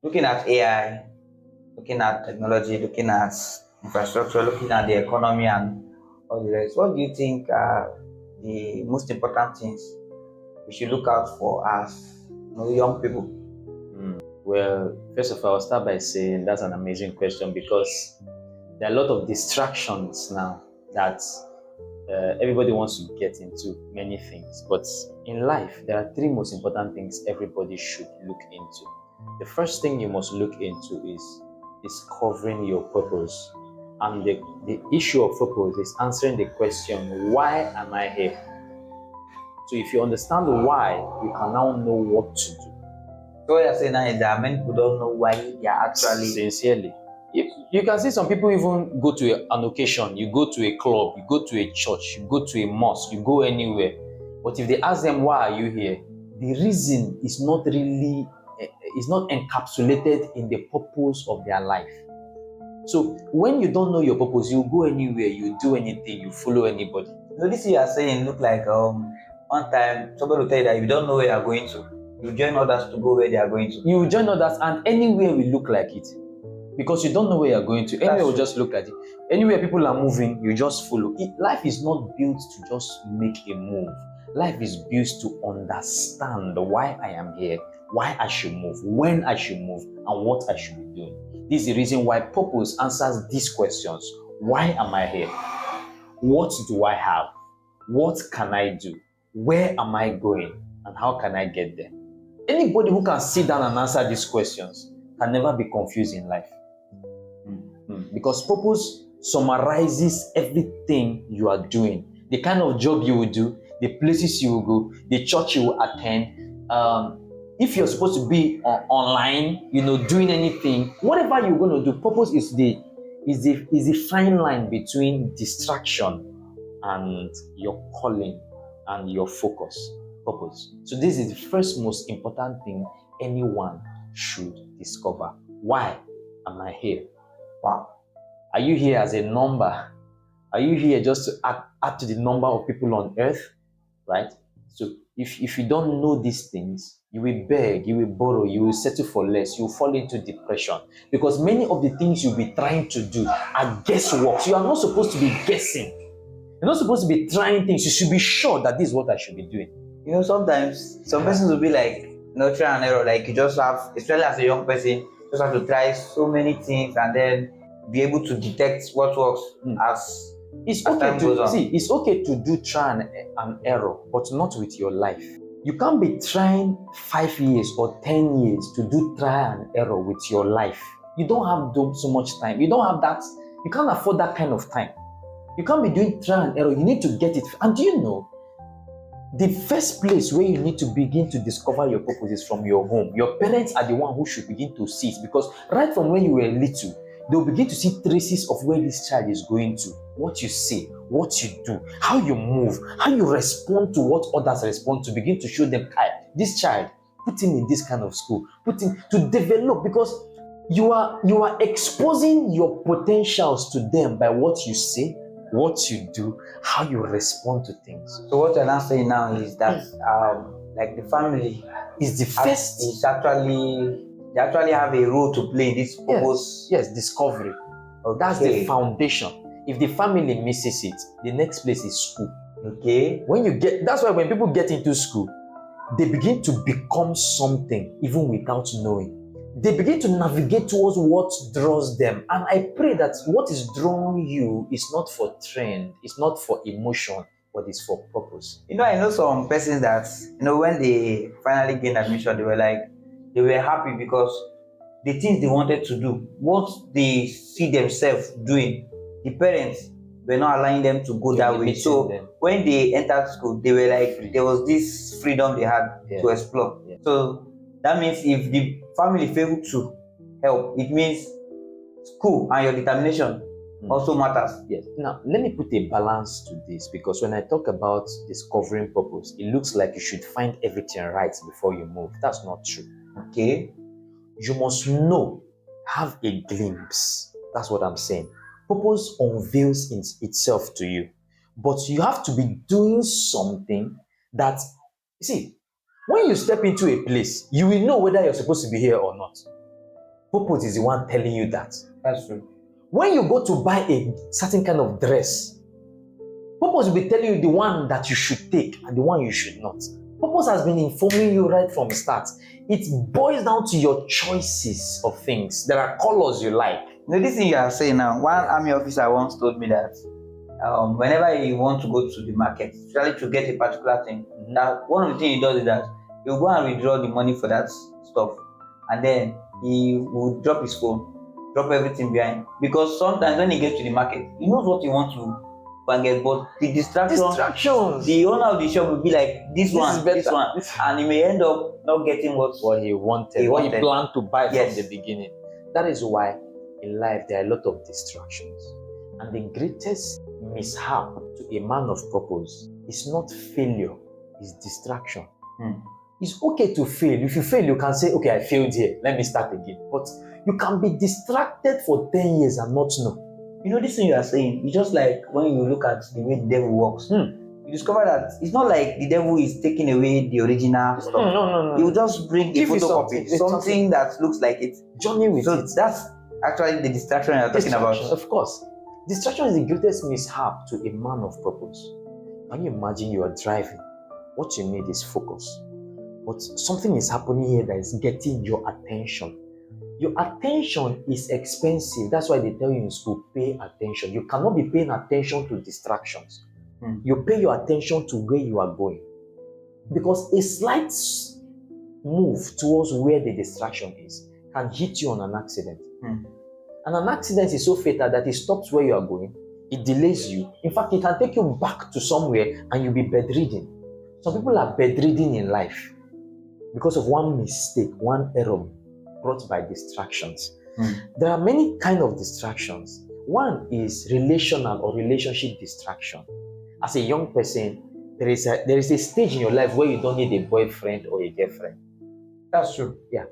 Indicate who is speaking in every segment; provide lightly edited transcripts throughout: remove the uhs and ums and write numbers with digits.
Speaker 1: looking at AI, looking at technology, looking at infrastructure, looking at the economy and all the rest, what do you think are the most important things we should look out for as young people?
Speaker 2: Well, first of all, I'll start by saying that's an amazing question because there are a lot of distractions now that everybody wants to get into many things. But in life, there are three most important things everybody should look into. The first thing you must look into is discovering your purpose. And the issue of purpose is answering the question, why am I here? So if you understand the why, you can now know what to do.
Speaker 1: So what you're saying now is that many people don't know why they are actually.
Speaker 2: Sincerely. You can see some people even go to an occasion, you go to a club, you go to a church, you go to a mosque, you go anywhere. But if they ask them, why are you here? The reason is not really, is not encapsulated in the purpose of their life. So when you don't know your purpose, you go anywhere, you do anything, you follow anybody.
Speaker 1: This you are saying look like one time somebody will tell you that if you don't know where you are going to, you join others to go where they are going to.
Speaker 2: You join others and anywhere will look like it. Because you don't know where you're going to. Anywhere will just look like it. Anywhere people are moving, you just follow. Life is not built to just make a move. Life is built to understand why I am here, why I should move, when I should move, and what I should be doing. This is the reason why purpose answers these questions. Why am I here? What do I have? What can I do? Where am I going? And how can I get there? Anybody who can sit down and answer these questions can never be confused in life. Because purpose summarizes everything you are doing. The kind of job you will do, the places you will go, the church you will attend. If you're supposed to be online, doing anything, whatever you're going to do, purpose is the fine line between distraction and your calling and your focus. Purpose. So this is the first most important thing anyone should discover. Why am I here? Wow. Are you here as a number? Are you here just to add to the number of people on earth? Right? So if you don't know these things, you will beg, you will borrow, you will settle for less, you will fall into depression. Because many of the things you'll be trying to do are guesswork. So you are not supposed to be guessing. You're not supposed to be trying things. You should be sure that this is what I should be doing.
Speaker 1: Sometimes some persons will be like, trial and error. Like you just have, especially as a young person, you just have to try so many things and then be able to detect what works as time goes on.
Speaker 2: It's okay to do trial and error, but not with your life. You can't be trying 5 years or 10 years to do trial and error with your life. You don't have so much time. You don't have that. You can't afford that kind of time. You can't be doing trial and error. You need to get it. And do you know, the first place where you need to begin to discover your purpose is from your home. Your parents are the one who should begin to see it, because right from when you were little, they'll begin to see traces of where this child is going to. What you say, what you do, how you move, how you respond to what others respond to. Begin to show them, this child, put him in this kind of school, put him to develop, because you are exposing your potentials to them by what you say, what you do, how you respond to things.
Speaker 1: So what you're not saying now is that like the family
Speaker 2: is the first.
Speaker 1: They actually have a role to play in this purpose.
Speaker 2: Yes, discovery. Okay. That's the foundation. If the family misses it, the next place is school.
Speaker 1: Okay.
Speaker 2: That's why when people get into school, they begin to become something even without knowing. They begin to navigate towards what draws them. And I pray that what is drawing you is not for trend, it's not for emotion, but it's for purpose.
Speaker 1: I know some persons that, when they finally gained admission, they were happy because the things they wanted to do, what they see themselves doing, the parents were not allowing them to go that way. So when they entered school, they were like, there was this freedom they had to explore. Yeah. So that means if the family failed to help, it means school and your determination also matters.
Speaker 2: Yes. Now, let me put a balance to this, because when I talk about discovering purpose, it looks like you should find everything right before you move. That's not true.
Speaker 1: Okay.
Speaker 2: You must know, have a glimpse. That's what I'm saying. Purpose unveils itself to you, but you have to be doing something that, when you step into a place, you will know whether you're supposed to be here or not. Purpose is the one telling you that.
Speaker 1: That's true.
Speaker 2: When you go to buy a certain kind of dress, purpose will be telling you the one that you should take and the one you should not. Purpose has been informing you right from the start. It boils down to your choices of things. There are colors you like.
Speaker 1: This thing you are saying now, one army officer once told me that whenever you want to go to the market, especially to get a particular thing, that one of the things he does is that he'll go and withdraw the money for that stuff, and then he will drop his phone, drop everything behind. Because sometimes when he gets to the market, he knows what he wants to get, but the
Speaker 2: Distractions.
Speaker 1: the owner of the shop will be like, this one,
Speaker 2: is better.
Speaker 1: this one, and he may end up not getting what
Speaker 2: he wanted, what he planned to buy from the beginning. That is why in life there are a lot of distractions. And the greatest mishap to a man of purpose is not failure, it's distraction. It's okay to fail. If you fail, you can say, okay, I failed here, let me start again. But you can be distracted for 10 years and not know.
Speaker 1: This thing you are saying, it's just like when you look at the way the devil works. You discover that it's not like the devil is taking away the original stuff.
Speaker 2: No.
Speaker 1: He will just bring a photocopy, something that looks like it.
Speaker 2: Journey with it.
Speaker 1: So that's actually the distraction you're talking about.
Speaker 2: Of course. Distraction is the greatest mishap to a man of purpose. Can you imagine you are driving? What you need is focus. But something is happening here that is getting your attention. Your attention is expensive. That's why they tell you in school, pay attention. You cannot be paying attention to distractions. You pay your attention to where you are going. Because a slight move towards where the distraction is can hit you on an accident. And an accident is so fatal that it stops where you are going, it delays you. In fact, it can take you back to somewhere and you'll be bedridden. Some people are bedridden in life because of one mistake, one error brought by distractions. There are many kinds of distractions. One is relational or relationship distraction. As a young person, there is a stage in your life where you don't need a boyfriend or a girlfriend.
Speaker 1: That's true.
Speaker 2: Yeah.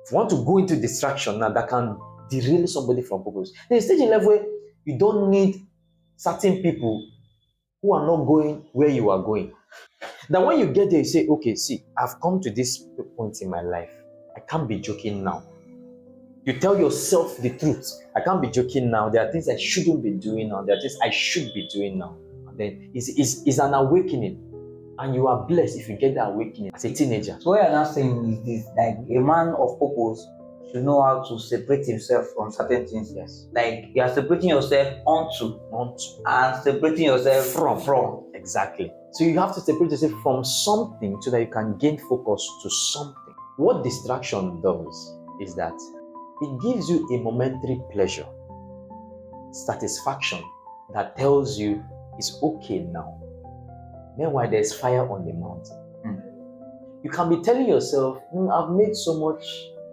Speaker 2: If you want to go into distraction now, that can derail somebody from purpose. There's a stage in life where you don't need certain people who are not going where you are going. That when you get there, you say, okay, see, I've come to this point in my life. I can't be joking now. You tell yourself the truth. I can't be joking now. There are things I shouldn't be doing now. There are things I should be doing now. And then it's an awakening. And you are blessed if you get that awakening as a teenager.
Speaker 1: So what you're not saying is this, like a man of purpose should know how to separate himself from certain things.
Speaker 2: Yes.
Speaker 1: Like you are separating yourself onto and separating yourself from.
Speaker 2: Exactly. So you have to separate yourself from something so that you can gain focus to something. What distraction does is that it gives you a momentary pleasure, satisfaction that tells you it's okay now. Meanwhile, there's fire on the mountain. You can be telling yourself, I've made so much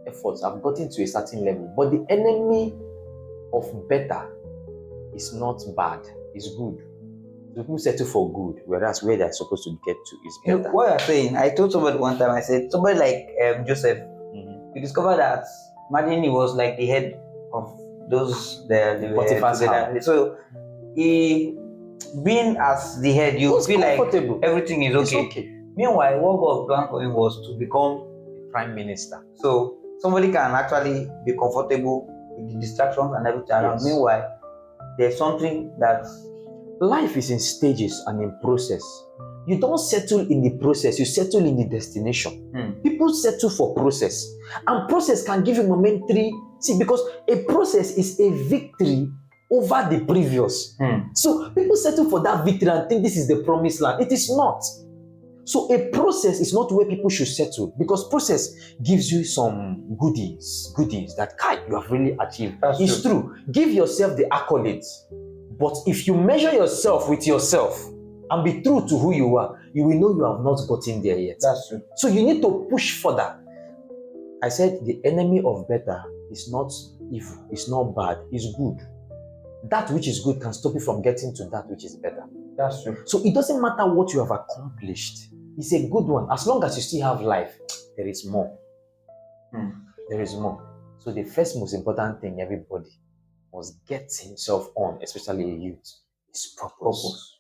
Speaker 2: effort, I've gotten to a certain level, but the enemy of better is not bad, it's good. So people settle for good, whereas where they're supposed to get to is better.
Speaker 1: What you're saying, I told somebody one time, I said, somebody like Joseph, you discover that, imagine he was like the head of those, they were together. So he, being as the head, you feel like everything is okay. Meanwhile, what God planned for him was to become
Speaker 2: prime minister.
Speaker 1: So somebody can actually be comfortable with the distractions and everything around. Meanwhile, there's something that
Speaker 2: life is in stages and in process. You don't settle in the process, you settle in the destination. People settle for process. And process can give you momentary, because a process is a victory over the previous. So people settle for that victory and think this is the promised land. It is not. So a process is not where people should settle, because process gives you some goodies that you have really achieved. It's true. Give yourself the accolades. But if you measure yourself with yourself and be true to who you are, you will know you have not gotten there yet.
Speaker 1: That's true.
Speaker 2: So you need to push further. I said the enemy of better is not evil, it's not bad, it's good. That which is good can stop you from getting to that which is better.
Speaker 1: That's true.
Speaker 2: So it doesn't matter what you have accomplished. It's a good one. As long as you still have life, there is more. There is more. So the first most important thing everybody must get himself on, especially a youth, is purpose.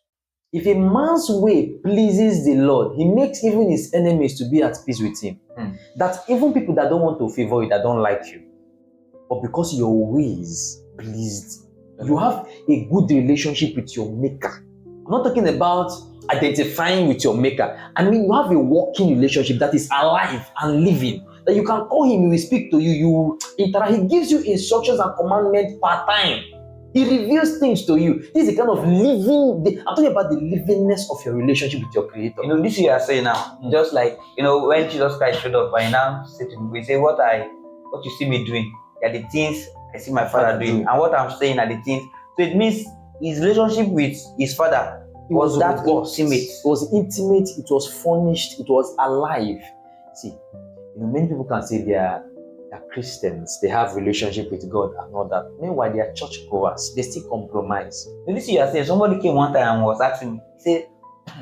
Speaker 2: If a man's way pleases the Lord, he makes even his enemies to be at peace with him. That even people that don't want to favor you, that don't like you, but because your ways pleased. You have a good relationship with your maker. I'm not talking about identifying with your maker. I mean, you have a working relationship that is alive and living. That you can call him, he will speak to you, you interact. He gives you instructions and commandments per time. He reveals things to you. This is the kind of living. I'm talking about the livingness of your relationship with your creator.
Speaker 1: This you are saying now, just like when Jesus Christ showed up, I now say to him, we say, what you see me doing, are the things I see my father doing, and what I'm saying are the things. So it means his relationship with his father was that intimate.
Speaker 2: It was intimate, it was furnished, it was alive. See, many people can say they are Christians, they have relationship with God and all that. Meanwhile, they are churchgoers, they still compromise.
Speaker 1: This you are saying, somebody came one time and was asking me, he said,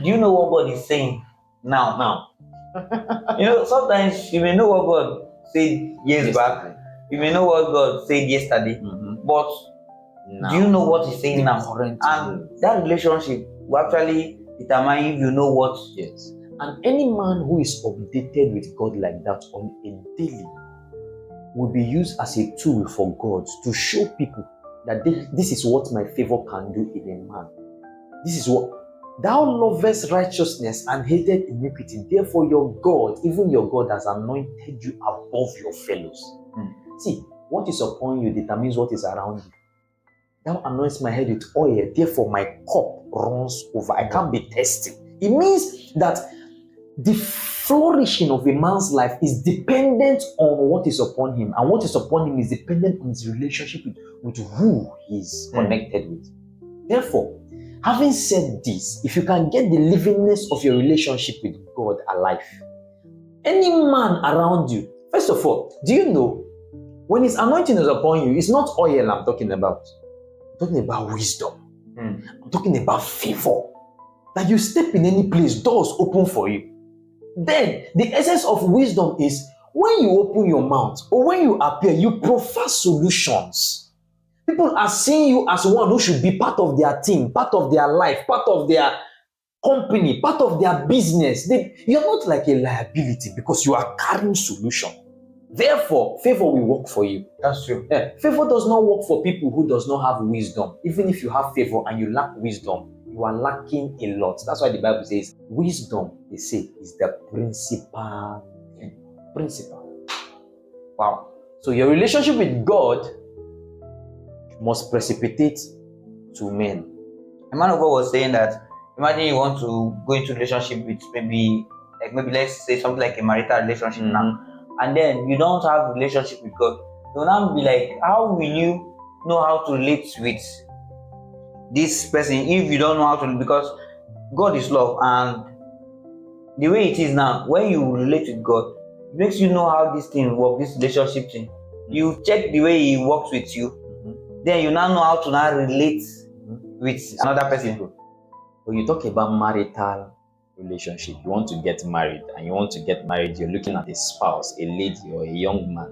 Speaker 1: do you know what God is saying now? Sometimes you may know what God said years back. You may know what God said yesterday, but now, do you know what He's saying now? And that relationship will actually determine if you know what.
Speaker 2: Yes. And any man who is updated with God like that on a daily will be used as a tool for God to show people that this is what my favor can do in a man. This is what thou lovest righteousness and hated iniquity. Therefore, your God, even your God, has anointed you above your fellows. See, what is upon you determines what is around you. Thou anoints my head with oil, therefore my cup runs over. I can't be thirsty. It means that the flourishing of a man's life is dependent on what is upon him, and what is upon him is dependent on his relationship with who he is connected with. Therefore, having said this, if you can get the livingness of your relationship with God alive, any man around you, first of all, do you know, when his anointing is upon you, it's not oil I'm talking about. I'm talking about wisdom. I'm talking about favor. That you step in any place, doors open for you. Then, the essence of wisdom is when you open your mouth or when you appear, you profess solutions. People are seeing you as one who should be part of their team, part of their life, part of their company, part of their business. You're not like a liability because you are carrying solution. Therefore, favor will work for you.
Speaker 1: That's true.
Speaker 2: Favor does not work for people who does not have wisdom. Even if you have favor and you lack wisdom, you are lacking a lot. That's why the Bible says wisdom, they say, is the principal thing. Wow. So your relationship with God must precipitate to men.
Speaker 1: A man of God was saying that, imagine you want to go into relationship with maybe let's say something like a marital relationship now, and then you don't have relationship with God. You'll now be like, how will you know how to relate with this person if you don't know how to? Because God is love, and the way it is now, when you relate with God, it makes you know how this thing works, this relationship thing. You check the way He works with you, then you now know how to now relate with another person.
Speaker 2: When you talk about marital relationship, you want to get married, and you want to get married, you're looking at a spouse, a lady or a young man.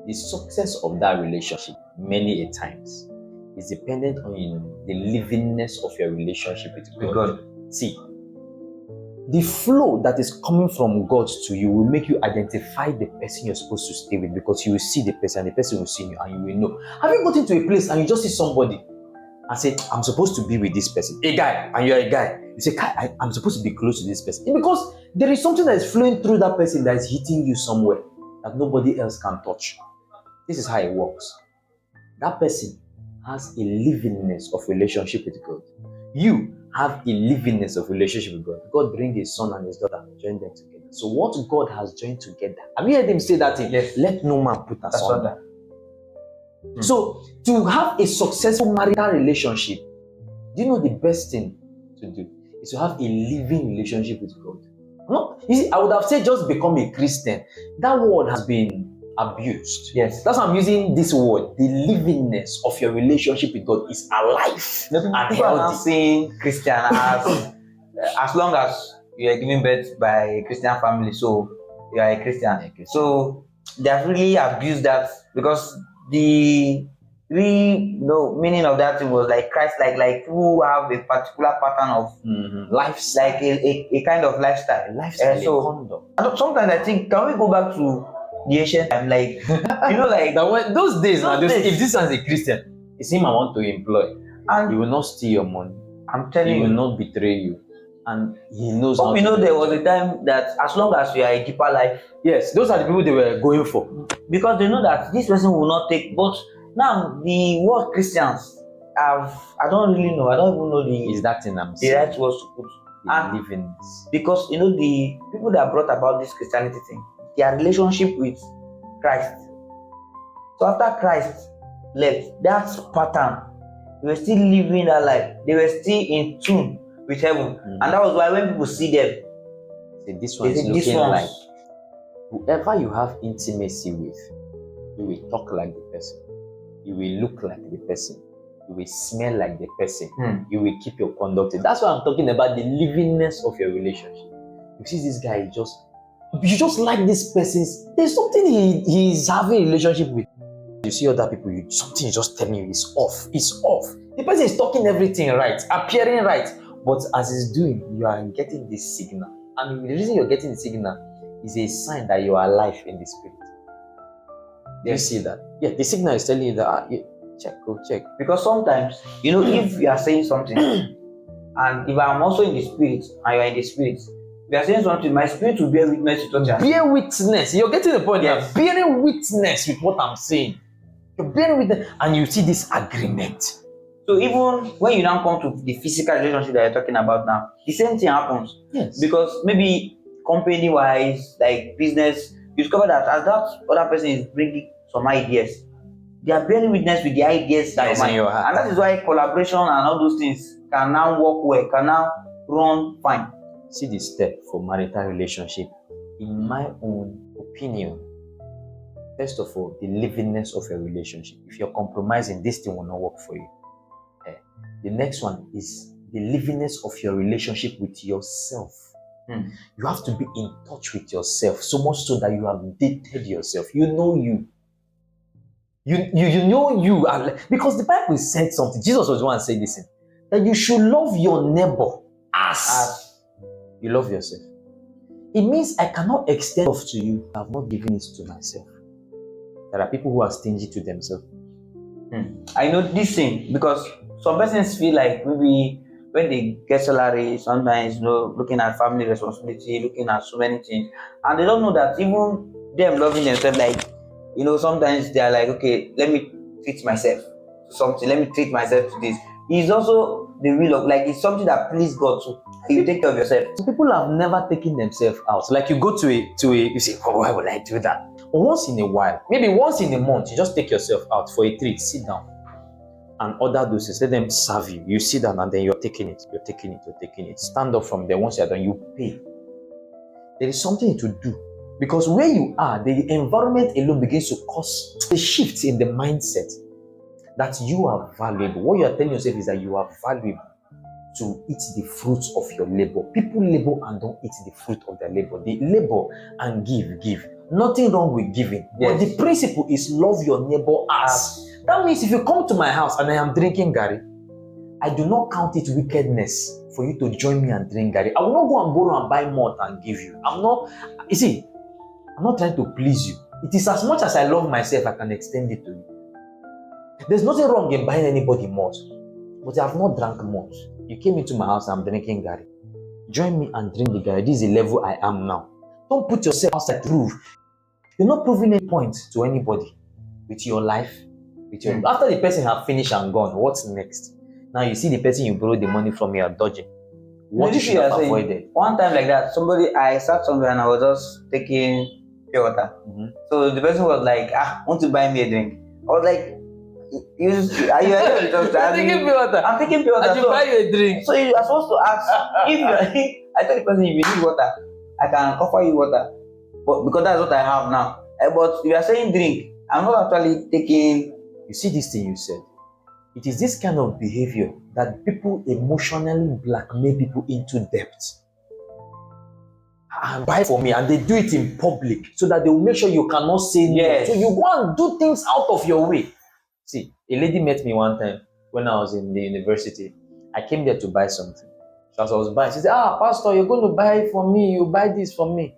Speaker 2: The success of that relationship, many a times, is dependent on the livingness of your relationship with God. See, the flow that is coming from God to you will make you identify the person you're supposed to stay with, because you will see the person and the person will see you and you will know. Have you gotten to a place and you just see somebody and say, I'm supposed to be with this person, a guy, and you're a guy, you say, I'm supposed to be close to this person, because there is something that is flowing through that person that is hitting you somewhere that nobody else can touch. This is how it works. That person has a livingness of relationship with God. You have a livingness of relationship with God. God bring His son and His daughter and join them together. So what God has joined together, have you heard Him say that thing?
Speaker 1: Yes.
Speaker 2: Let no man put asunder. So to have a successful marital relationship, do you know the best thing to do is to have a living relationship with God? No, you see, I would have said just become a Christian. That word has been abused.
Speaker 1: Yes.
Speaker 2: That's why I'm using this word. The livingness of your relationship with God is alive and
Speaker 1: People are not
Speaker 2: healthy.
Speaker 1: saying Christian as long as you are giving birth by a Christian family, so you are a Christian. So they have really abused that, because the meaning of that thing was like Christ, like who have a particular pattern of
Speaker 2: lifestyle,
Speaker 1: like a kind of lifestyle.
Speaker 2: So
Speaker 1: conduct. Sometimes I think, can we go back to the ancient time, like like
Speaker 2: That when those days now,
Speaker 1: those days.
Speaker 2: if this one's a Christian, it's him I want to employ. He
Speaker 1: And
Speaker 2: will not steal your money.
Speaker 1: I'm
Speaker 2: He
Speaker 1: telling
Speaker 2: will
Speaker 1: you,
Speaker 2: not betray you, and he knows how
Speaker 1: hope
Speaker 2: to
Speaker 1: you know
Speaker 2: do
Speaker 1: there
Speaker 2: it.
Speaker 1: was a time that as long as you are a deeper life,
Speaker 2: Yes, those are the people they were going for.
Speaker 1: because they know that this person will not take. But now the word Christians have, I don't really know. I don't even know
Speaker 2: Is that thing I'm
Speaker 1: the
Speaker 2: saying?
Speaker 1: right words to put.
Speaker 2: They
Speaker 1: And
Speaker 2: live in this.
Speaker 1: because the people that brought about this Christianity thing, their relationship with Christ. So after Christ left, that pattern, they were still living that life. They were still in tune with heaven, and that was why when people see them,
Speaker 2: See, this one
Speaker 1: they
Speaker 2: is
Speaker 1: say this
Speaker 2: looking
Speaker 1: one.
Speaker 2: like whoever you have intimacy with, you will talk like the person, you will look like the person, you will smell like the person, you will keep your conduct. That's why I'm talking about the livingness of your relationship. You see, this guy you just like this person's. There's something he's having a relationship with. You see other people, something is just telling you it's off. It's off. The person is talking everything right, appearing right, but as he's doing, you are getting this signal. And the reason you're getting the signal is a sign that you are alive in the spirit. Do you see that? Yeah, the signal is telling you that go check.
Speaker 1: Because sometimes, if you are saying something, and if I'm also in the spirit, and you are in the spirit, if you are saying something, my spirit will bear witness to what you are saying.
Speaker 2: Bear witness. You're getting the point.
Speaker 1: Yes.
Speaker 2: Now. Bearing witness with what I'm saying. You're bearing witness, and you see this agreement.
Speaker 1: So even when you now come to the physical relationship that you're talking about now, the same thing happens.
Speaker 2: Yes.
Speaker 1: Because maybe company-wise, like business, you discover that as that other person is bringing some ideas, they are bearing witness with the ideas
Speaker 2: that is in your heart.
Speaker 1: And that is why collaboration and all those things can now work well, can now run fine.
Speaker 2: See the step for marital relationship. In my own opinion, first of all, the livingness of your relationship. If you're compromising, this thing will not work for you. The next one is the livingness of your relationship with yourself. You have to be in touch with yourself, so much so that you have dated yourself. You know you. You know you are, because the Bible said something. Jesus was the one saying this, that you should love your neighbor as you love yourself. It means I cannot extend love to you. I have not given it to myself. There are people who are stingy to themselves.
Speaker 1: I know this thing because some persons feel like maybe when they get salary, sometimes looking at family responsibility, looking at so many things, and they don't know that even them loving themselves, like sometimes they are like, okay, let me treat myself to something, let me treat myself to this. It's also the will of, like, it's something that please God too. You take care of yourself.
Speaker 2: Some people have never taken themselves out. Like you go to a you say, oh, why would I do that? But once in a while, maybe once in a month, you just take yourself out for a treat, sit down and order those things. Let them serve you. You sit down and then you're taking it. Stand up from there. Once you're done, you pay. There is something to do. Because where you are, the environment alone begins to cause a shift in the mindset that you are valuable. What you are telling yourself is that you are valuable to eat the fruits of your labor. People labor and don't eat the fruit of their labor. They labor and give. Nothing wrong with giving.
Speaker 1: Yes.
Speaker 2: But the principle is love your neighbor as. That means if you come to my house and I am drinking Gary, I do not count it wickedness for you to join me and drink Gary. I will not go and borrow and buy more and give you. I'm not trying to please you. It is as much as I love myself, I can extend it to you. There's nothing wrong in buying anybody more, but I have not drank much. You came into my house and I'm drinking Gary. Join me and drink the Gary. This is the level I am now. Don't put yourself outside to prove. You're not proving any point to anybody with your life. After the person have finished and gone, what's next? Now you see the person you borrowed the money from, you are dodging. What you should have avoided.
Speaker 1: One time like that, I sat somewhere and I was just taking pure water. So the person was like, want to buy me a drink? I was like, are you
Speaker 2: taking pure water?
Speaker 1: I'm taking pure water.
Speaker 2: I should buy you a drink.
Speaker 1: So you are supposed to ask, I told the person, if you need water, I can offer you water. But because that's what I have now. But if you are saying drink, I'm not actually taking.
Speaker 2: You see this thing you said? It is this kind of behavior that people emotionally blackmail people into debt. And buy for me, and they do it in public so that they will make sure you cannot say no.
Speaker 1: Yes.
Speaker 2: So you go and do things out of your way. See, a lady met me one time when I was in the university. I came there to buy something. So as I was buying, she said, Pastor, you're going to buy for me. You buy this for me.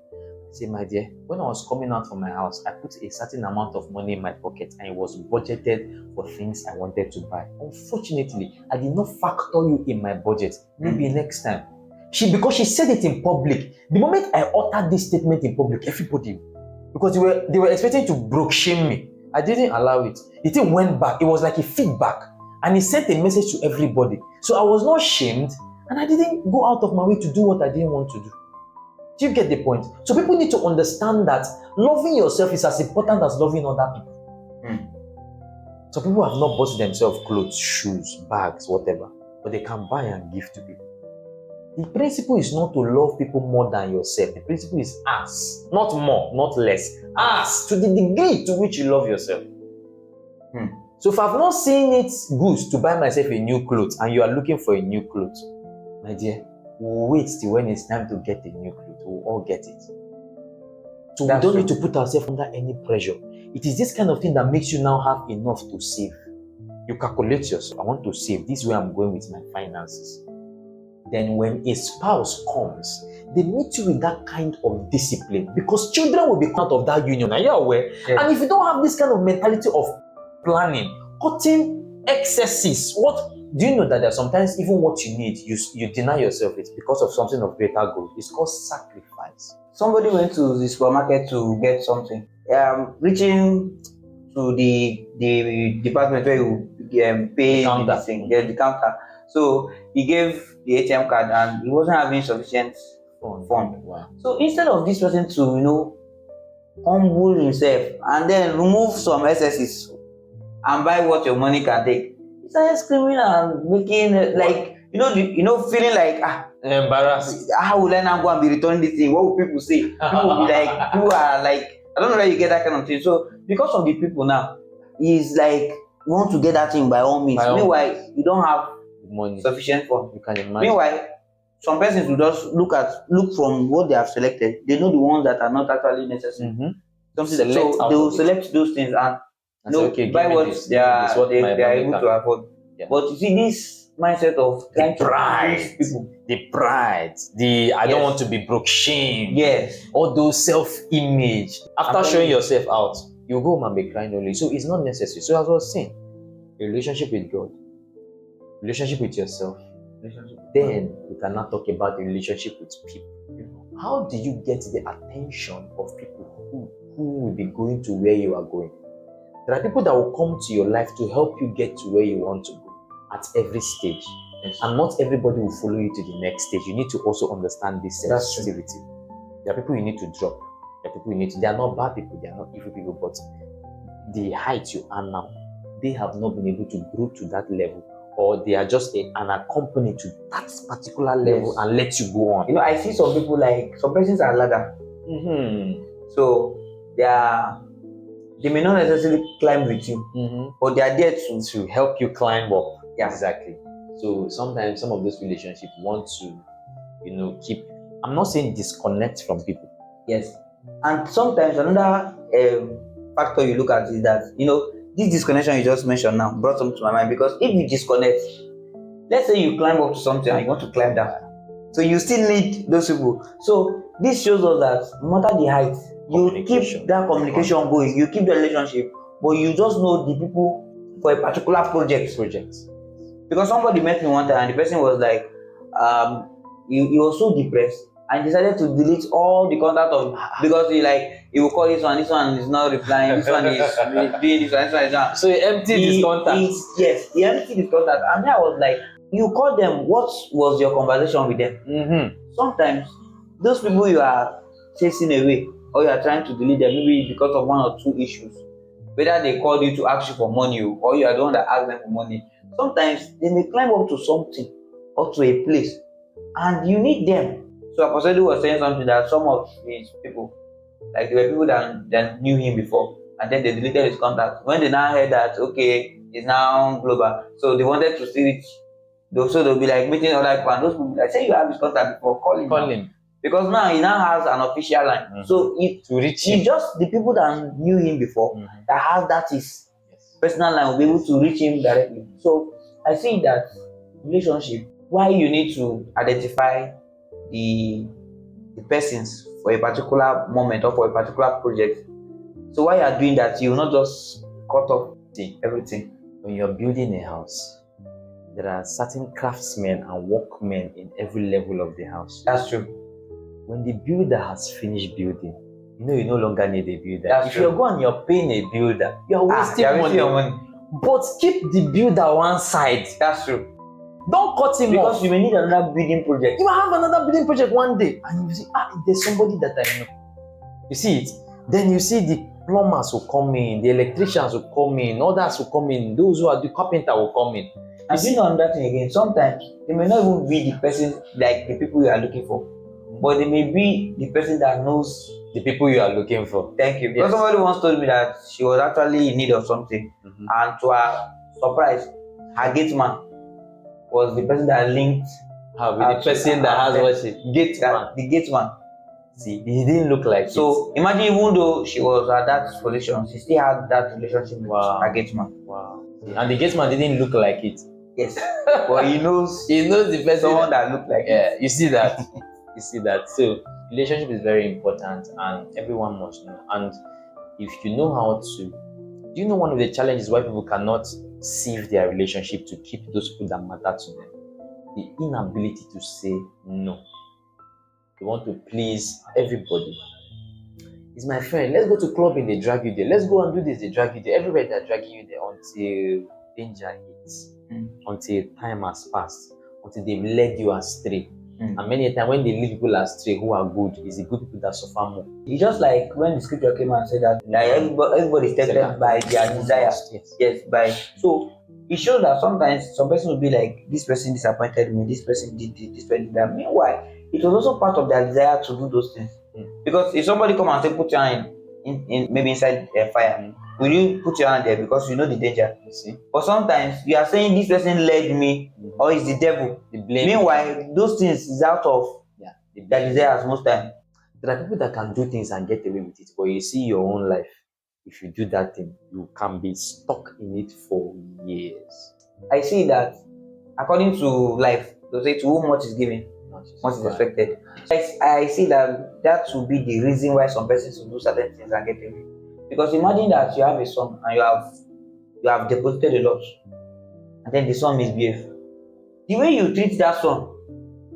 Speaker 2: Say, my dear, when I was coming out from my house, I put a certain amount of money in my pocket and it was budgeted for things I wanted to buy. Unfortunately, I did not factor you in my budget. Maybe next time. Because she said it in public. The moment I uttered this statement in public, everybody, because they were expecting to broke shame me. I didn't allow it. The thing went back. It was like a feedback. And it sent a message to everybody. So I was not shamed and I didn't go out of my way to do what I didn't want to do. Do you get the point? So people need to understand that loving yourself is as important as loving other people. So people have not bought themselves clothes, shoes, bags, whatever, but they can buy and give to people. The principle is not to love people more than yourself. The principle is as, not more, not less. As, to the degree to which you love yourself. So if I've not seen it good to buy myself a new clothes and you are looking for a new clothes, my dear, we'll wait till when it's time to get a new clothes. We'll all get it. So we don't need to put ourselves under any pressure. It is this kind of thing that makes you now have enough to save. You calculate yourself. I want to save. This is where I'm going with my finances. Then when a spouse comes, they meet you with that kind of discipline because children will be part of that union. Are you aware? Yes. And if you don't have this kind of mentality of planning, cutting excesses, do you know that there are sometimes even what you need, you deny yourself it because of something of greater good? It's called sacrifice.
Speaker 1: Somebody went to the supermarket to get something. Reaching to the department where you pay the counter. So he gave the ATM card and he wasn't having sufficient fund.
Speaker 2: Wow.
Speaker 1: So instead of this person to humble himself and then remove some excesses and buy what your money can take, he started screaming and making feeling like
Speaker 2: embarrassed.
Speaker 1: How will I now go and be returning this thing? What will people say? People will be like, people are like, I don't know where you get that kind of thing. So because of the people now, he's like, you want to get that thing by all means. Meanwhile, you don't have
Speaker 2: money,
Speaker 1: sufficient fund.
Speaker 2: You can imagine.
Speaker 1: Meanwhile, some persons will just look from what they have selected. They know the ones that are not actually necessary. So they will select those things and buy what they are able to afford. Yeah. But you see, this mindset of
Speaker 2: the pride, I don't want to be broke shame.
Speaker 1: Yes.
Speaker 2: All those self-image. After showing yourself out, you go home and be crying only. So it's not necessary. So as I was saying, a relationship with God, relationship with yourself, then we cannot talk about a relationship with people. How do you get the attention of people who will be going to where you are going? There are people that will come to your life to help you get to where you want to go at every stage. Yes. And not everybody will follow you to the next stage. You need to also understand this sensitivity. There are people you need to drop. There are people you need to. They are not bad people. They are not evil people. But the height you are now, they have not been able to grow to that level, or they are just an accompany to that particular level and let you go on.
Speaker 1: I see some people some persons are ladder. So they may not necessarily climb with you, but they are there
Speaker 2: to help you climb up.
Speaker 1: Yeah.
Speaker 2: Exactly. So sometimes some of those relationships want to, keep. I'm not saying disconnect from people.
Speaker 1: Yes. And sometimes another factor you look at is that this disconnection you just mentioned now brought something to my mind, because if you disconnect, let's say you climb up to something and you want to climb down, so you still need those people. So this shows us that no matter the height, you keep that communication going, you keep the relationship, but you just know the people for a particular project. Because somebody met me one time and the person was like, he was so depressed and decided to delete all the contact of, because he will call this one is not replying, this one is doing this one is not.
Speaker 2: So he emptied his contact.
Speaker 1: Yes, he emptied his contact. And then I was like, you call them, what was your conversation with them? Sometimes those people you are chasing away or you are trying to delete them, maybe because of one or two issues, whether they called you to ask you for money or you are the one that asked them for money, sometimes they may climb up to something or to a place and you need them. So Apostle was saying something that some of these people, there were people that knew him before and then they deleted his contact. When they now heard that, okay, he's now global, so they wanted to see it. So they'll be meeting other people and those people say you have his contact before, call him. Because now he now has an official line. So if just the people that knew him before, that has that his personal line, will be able to reach him directly. So I see that relationship, why you need to identify the the persons for a particular moment or for a particular project. So while you are doing that, you will not just cut off everything.
Speaker 2: When you're building a house, there are certain craftsmen and workmen in every level of the house.
Speaker 1: That's true.
Speaker 2: When the builder has finished building, you no longer need a builder.
Speaker 1: That's
Speaker 2: if
Speaker 1: true.
Speaker 2: you're going, you're paying a builder, you're wasting
Speaker 1: you're
Speaker 2: money.
Speaker 1: wasting your money.
Speaker 2: But keep the builder one side.
Speaker 1: That's true.
Speaker 2: Don't cut him
Speaker 1: Because
Speaker 2: off.
Speaker 1: you may need another building project.
Speaker 2: You will have another building project one day, and you see, there's somebody that I know. You see it? Then you see the plumbers will come in, the electricians will come in, others will come in, those who are the carpenter will come in.
Speaker 1: And you know another thing again, sometimes they may not even be the person like the people you are looking for, but they may be the person that knows
Speaker 2: the people you are looking for.
Speaker 1: Thank you. Because somebody once told me that she was actually in need of something, and to her surprise, her gate man was the person that linked
Speaker 2: with the person that has what she gate man.
Speaker 1: The gate man.
Speaker 2: See, he didn't look like
Speaker 1: so
Speaker 2: it.
Speaker 1: Imagine, even though she was at that position, she still had that relationship with her gate man.
Speaker 2: Wow. And the gate man didn't look like it.
Speaker 1: Yes. But he knows
Speaker 2: the person.
Speaker 1: Someone that looked like
Speaker 2: it. You see that. You see that. So relationship is very important, and everyone must know. And if you know how to, do you know one of the challenges why people cannot save their relationship to keep those people that matter to them? The inability to say no. They want to please everybody. He's my friend. Let's go to clubbing, they drag you there. Let's go and do this, they drag you there. Everywhere they're dragging you there until danger hits, until time has passed, until they've led you astray. And many times when they lead people astray who are good, it's the good people that suffer more.
Speaker 1: It's just like when the scripture came and said that everybody is tempted by their desire. Yes, by. So it shows that sometimes some person will be like, this person disappointed me, this person did this, this person did that. Meanwhile, it was also part of their desire to do those things. Because if somebody come and say, put your hand in maybe inside a fire, will you put your hand there because you know the danger?
Speaker 2: You see?
Speaker 1: But sometimes you are saying this person led me, or it's the devil.
Speaker 2: The blame.
Speaker 1: Meanwhile, those things is out of their desires most time.
Speaker 2: There are people that can do things and get away with it, but you see your own life. If you do that thing, you can be stuck in it for years.
Speaker 1: I see that according to life, they say to whom much is given, much is expected. I see that will be the reason why some persons will do certain things and get away. Because imagine that you have a son and you have deposited a lot, and then the son misbehaves. The way you treat that son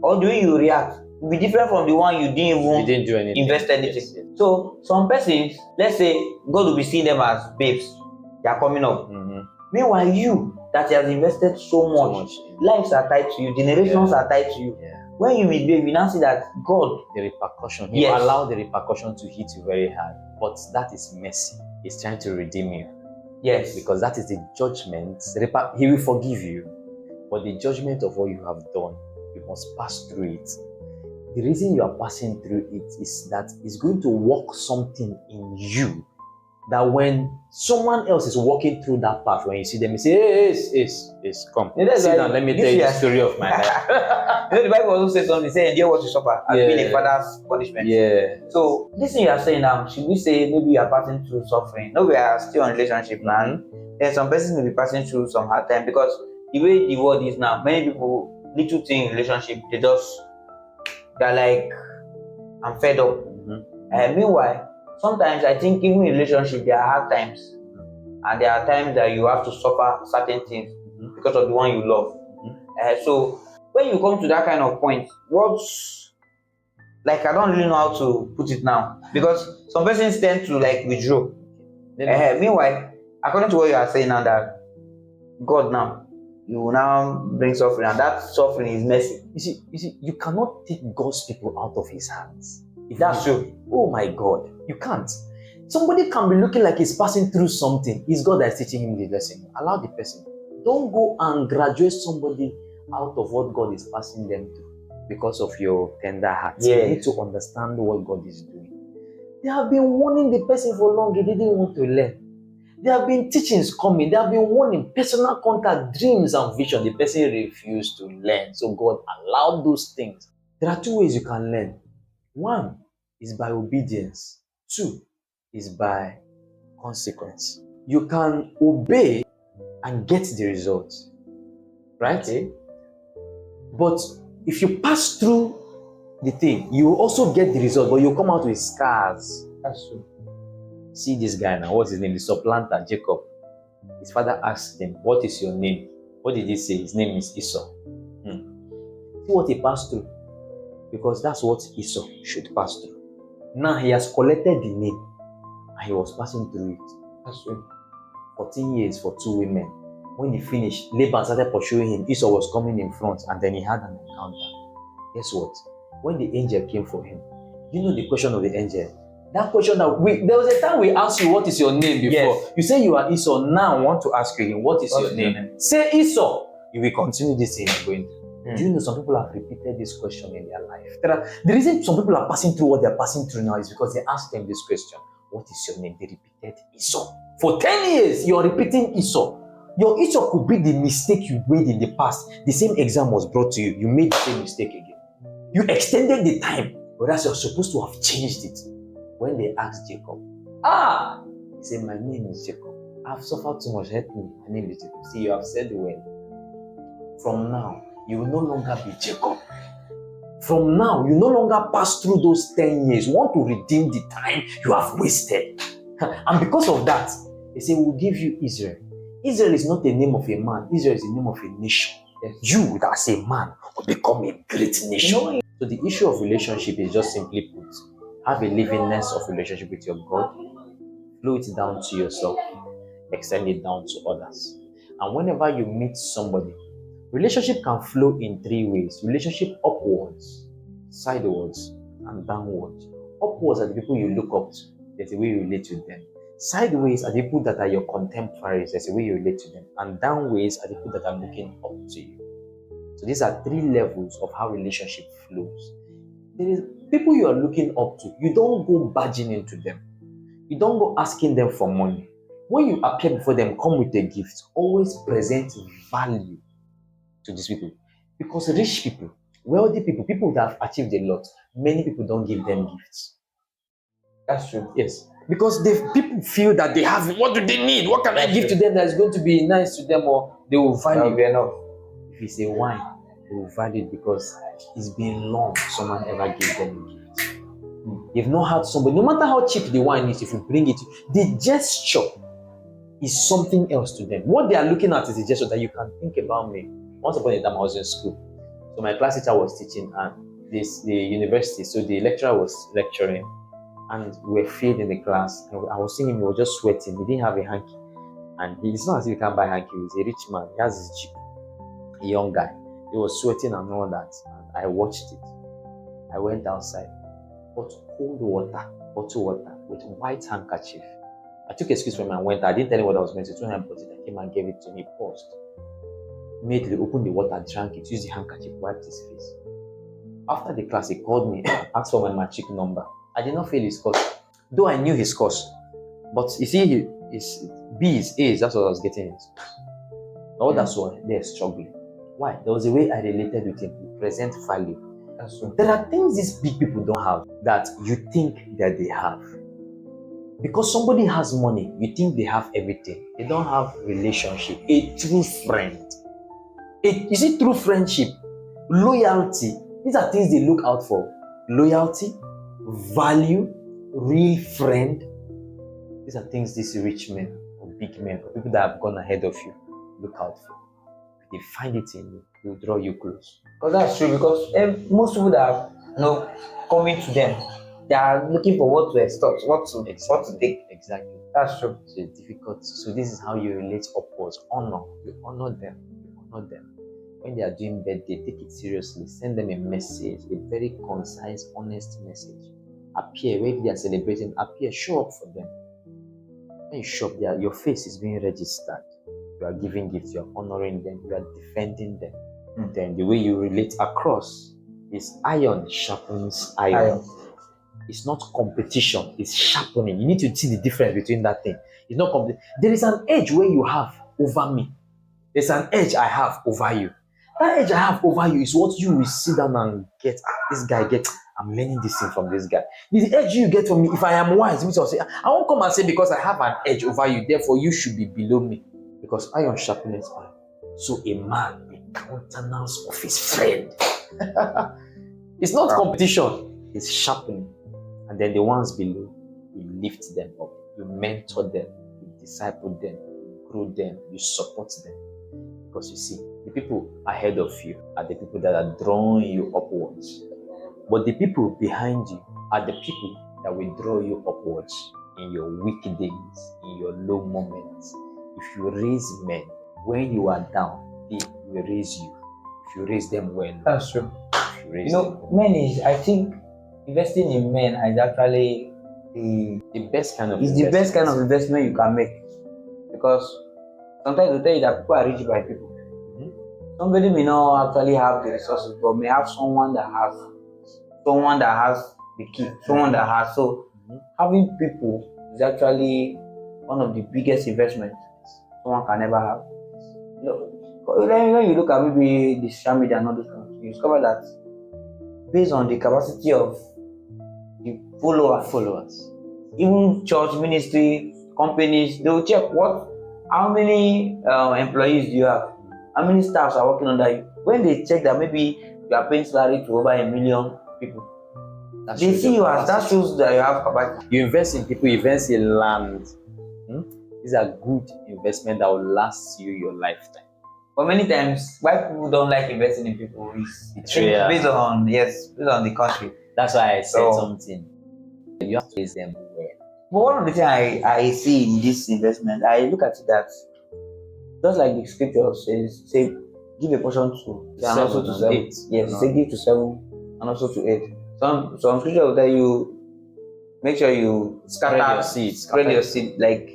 Speaker 1: or the way you react will be different from the one you didn't
Speaker 2: do anything.
Speaker 1: Invest anything. Yes. So some persons, let's say God will be seeing them as babes, they are coming up. Meanwhile, you that has invested so much, lives are tied to you, generations are tied to you. When you misbehave, you now see that God,
Speaker 2: the repercussion, He allow the repercussion to hit you very hard. But that is mercy. He's trying to redeem you.
Speaker 1: Yes.
Speaker 2: Because that is the judgment. He will forgive you. But the judgment of what you have done, you must pass through it. The reason you are passing through it is that it's going to work something in you. That when someone else is walking through that path, when you see them, you say, hey, come. Sit down, let me tell you the story of my life.
Speaker 1: The Bible also says something, say, endure what you suffer, as being a father's punishment.
Speaker 2: Yeah.
Speaker 1: So, this thing you are saying now, should we say maybe you are passing through suffering? No, we are still in relationship now. Then some persons will be passing through some hard time because the way the world is now, many people, little thing in relationship, they're like, I'm fed up. And meanwhile, sometimes I think even in relationship there are hard times, and there are times that you have to suffer certain things because of the one you love. So when you come to that kind of point, I don't really know how to put it now, because some persons tend to withdraw. Meanwhile, according to what you are saying now, that God now, you will now bring suffering, and that suffering is mercy.
Speaker 2: You see, you cannot take God's people out of His hands.
Speaker 1: If that's true,
Speaker 2: oh my God, you can't. Somebody can be looking like he's passing through something. It's God that's teaching him the lesson. Allow the person. Don't go and graduate somebody out of what God is passing them through because of your tender heart. You need to understand what God is doing. They have been warning the person for long. He didn't want to learn. There have been teachings coming. They have been warning, personal contact, dreams and vision. The person refused to learn. So God allowed those things. There are two ways you can learn. One is by obedience. Two is by consequence. You can obey and get the results, right? Okay. But if you pass through the thing. You will also get the result, but you'll come out with scars.
Speaker 1: That's true.
Speaker 2: See this guy now, what's his name? The supplanter, Jacob. His father asked him, what is your name? What did he say? His name is Esau. See what he passed through. Because that's what Esau should pass through. Now he has collected the name and he was passing through it.
Speaker 1: That's true.
Speaker 2: 14 years for 2 women. When he finished, Laban started pursuing him. Esau was coming in front and then he had an encounter. Guess what? When the angel came for him, you know the question of the angel? That question that there was a time we asked you, what is your name before? Yes. You say you are Esau. Now I want to ask you again, what is your name? Say Esau. You will continue this thing you're going through. Do you know some people have repeated this question in their life? The reason some people are passing through what they're passing through now is because they asked them this question. What is your name? They repeated Esau. For 10 years, you're repeating Esau. Your Esau could be the mistake you made in the past. The same exam was brought to you. You made the same mistake again. You extended the time, whereas you're supposed to have changed it. When they asked Jacob, he said, my name is Jacob. I've suffered too much. Help me. My name is Jacob. See, you have said well. From now, you will no longer be Jacob. From now, you no longer pass through those 10 years. You want to redeem the time you have wasted. And because of that, they say, we'll give you Israel. Israel is not the name of a man. Israel is the name of a nation. You, as a man, will become a great nation. So the issue of relationship is just simply put, have a livingness of relationship with your God, flow it down to yourself, extend it down to others. And whenever you meet somebody, relationship can flow in 3 ways. Relationship upwards, sidewards, and downwards. Upwards are the people you look up to. There's the way you relate to them. Sideways are the people that are your contemporaries. There's the way you relate to them. And downways are the people that are looking up to you. So these are 3 levels of how relationship flows. There is people you are looking up to. You don't go barging into them. You don't go asking them for money. When you appear before them, come with a gift. Always present value to these people. Because rich people, wealthy people, people that have achieved a lot, many people don't give them gifts.
Speaker 1: That's true.
Speaker 2: Yes. Because people feel that they have it. What do they need? What can I give to them that's going to be nice to them, or they will value?
Speaker 1: That will be enough.
Speaker 2: If it's a wine, they will value it because it's been long someone ever gave them a gift. You've not had somebody, no matter how cheap the wine is, if you bring it, the gesture is something else to them. What they are looking at is a gesture that you can think about me. Once upon a time, I was in school. So my class teacher was teaching at the university. So the lecturer was lecturing. And we were filled in the class. And I was seeing him, he was just sweating. He didn't have a hanky. And it's not as if he can't buy a hanky. He's a rich man. He has his Jeep. A young guy. He was sweating and all that. And I watched it. I went outside. Bought cold water, bottled water, with white handkerchief. I took excuse from him and went. I didn't tell him what I was going to do. When I bought it, I came and gave it to him. He paused. Immediately opened the water, drank it, used the handkerchief, wiped his face. After the class, he called me, asked for my matric number. I did not fail his course, though I knew his course. But you see, his B's, A's, that's what I was getting in his course. All that's why they're struggling. Why? There was a way I related with him. He present value. That's right. There are things these big people don't have that you think that they have. Because somebody has money, you think they have everything. They don't have relationship. A true friend. You see, true friendship, loyalty, these are things they look out for. Loyalty, value, real friend. These are things these rich men or big men or people that have gone ahead of you look out for. They find it in you, they will draw you close.
Speaker 1: Because that's true. Because most people that are coming to them, they are looking for what to extort, what to take.
Speaker 2: Exactly.
Speaker 1: That's true.
Speaker 2: So it's difficult. So this is how you relate upwards. Honor. You honor them. You honor them. When they are doing birthday, take it seriously. Send them a message, a very concise, honest message. Appear. When they are celebrating, appear. Show up for them. When you show up there, your face is being registered. You are giving gifts, you are honoring them, you are defending them. Then the way you relate across is iron sharpens iron. It's not competition, it's sharpening. You need to see the difference between that thing. It's not competition. There is an edge where you have over me. There's an edge I have over you. That edge I have over you is what you will sit down and get. This guy gets. I'm learning this thing from this guy. The edge you get from me, if I am wise, which I'll say, I won't come and say because I have an edge over you, therefore you should be below me. Because iron sharpens iron. So a man, the countenance of his friend. It's not
Speaker 1: Wow.
Speaker 2: competition, it's sharpening. And then the ones below, you lift them up, you mentor them, you disciple them, you grow them, you support them. Because you see, the people ahead of you are the people that are drawing you upwards. But the people behind you are the people that will draw you upwards in your weak days, in your low moments. If you raise men, when you are down, they will raise you. If you raise them well,
Speaker 1: That's true.
Speaker 2: if you raise
Speaker 1: You
Speaker 2: them
Speaker 1: know,
Speaker 2: well.
Speaker 1: men is, I think investing in men is actually
Speaker 2: The best kind of
Speaker 1: is the best kind of
Speaker 2: investment.
Speaker 1: investment you can make, because sometimes they tell you that people are rich by people.
Speaker 2: Mhm.
Speaker 1: Somebody may not actually have the resources, but may have someone that has the key, someone that has. So
Speaker 2: Mhm.
Speaker 1: having people is actually one of the biggest investments someone can ever have. You know, when you look at maybe the social media and all those things, you discover that based on the capacity of the
Speaker 2: Followers.
Speaker 1: even church ministry companies, they will check how many employees do you have, how many staffs are working under you. When they check that maybe you are paying salary to over 1 million people,
Speaker 2: That
Speaker 1: they
Speaker 2: shows
Speaker 1: see
Speaker 2: your
Speaker 1: you as, that
Speaker 2: capacity.
Speaker 1: shows that you have capacity.
Speaker 2: You invest in people, you invest in land. These are good investment that will last you your lifetime.
Speaker 1: But many times why people don't like investing in people is, I think,
Speaker 2: Betrayal.
Speaker 1: based on the country.
Speaker 2: That's why I said
Speaker 1: So,
Speaker 2: something. You have to raise them well.
Speaker 1: but one of the things I see in this investment, I look at it that just like the scripture says, say give a portion to and also to 7.
Speaker 2: 8.
Speaker 1: Yes,
Speaker 2: No.
Speaker 1: say give to 7 and also to 8. Some scripture will tell you make sure you
Speaker 2: Spread your seeds.
Speaker 1: spread your seed. Like,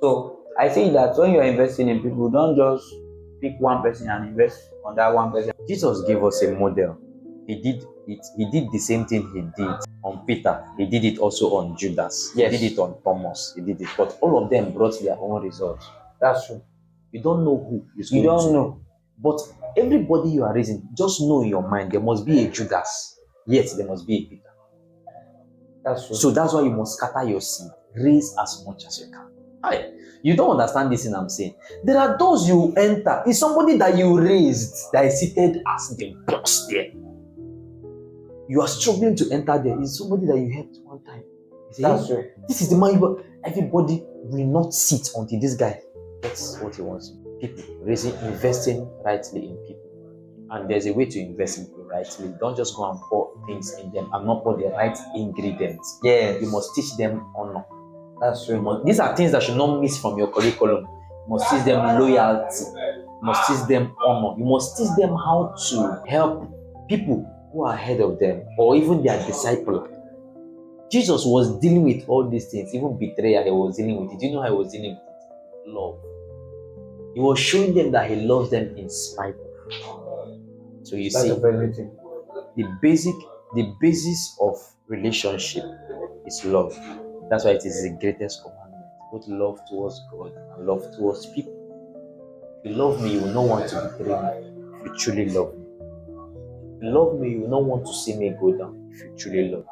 Speaker 1: so I say that when you are investing in people, don't just pick one person and invest on that one person.
Speaker 2: Jesus gave us a model. He did it. He did the same thing he did on Peter. He did it also on Judas.
Speaker 1: Yes.
Speaker 2: He did it on Thomas. He did it. But all of them brought their own results.
Speaker 1: That's true.
Speaker 2: You don't know who is
Speaker 1: You
Speaker 2: going
Speaker 1: don't
Speaker 2: to.
Speaker 1: know.
Speaker 2: But everybody you are raising, just know in your mind there must be a Judas, yet there must be a Peter.
Speaker 1: That's true.
Speaker 2: So that's why you must scatter your seed. Raise as much as you can. Aye. You don't understand this thing I'm saying. There are those you enter. It's somebody that you raised that is seated as the boss there. You are struggling to enter there. It's somebody that you helped one time. You say,
Speaker 1: That's
Speaker 2: "Hey,
Speaker 1: true.
Speaker 2: this is the man you." Everybody will not sit until this guy gets what he wants. People investing rightly in people. And there's a way to invest in people rightly. Don't just go and pour things in them and not pour the right ingredients.
Speaker 1: Yes.
Speaker 2: You must teach them honor.
Speaker 1: That's true.
Speaker 2: These are things that should not miss from your curriculum. You must teach them loyalty. You must teach them honor. You must teach them how to help people who are ahead of them or even their disciple. Jesus was dealing with all these things, even betrayal, he was dealing with it. Do you know how he was dealing with it? Love. He was showing them that he loves them in spite of. So you
Speaker 1: That's
Speaker 2: see,
Speaker 1: everything.
Speaker 2: the basis of relationship is love. That's why it is the greatest commandment. Both love towards God and love towards people. If you love me, you will not want to betray me. If you truly love me. If you love me, you will not want to see me go down. If you truly love me.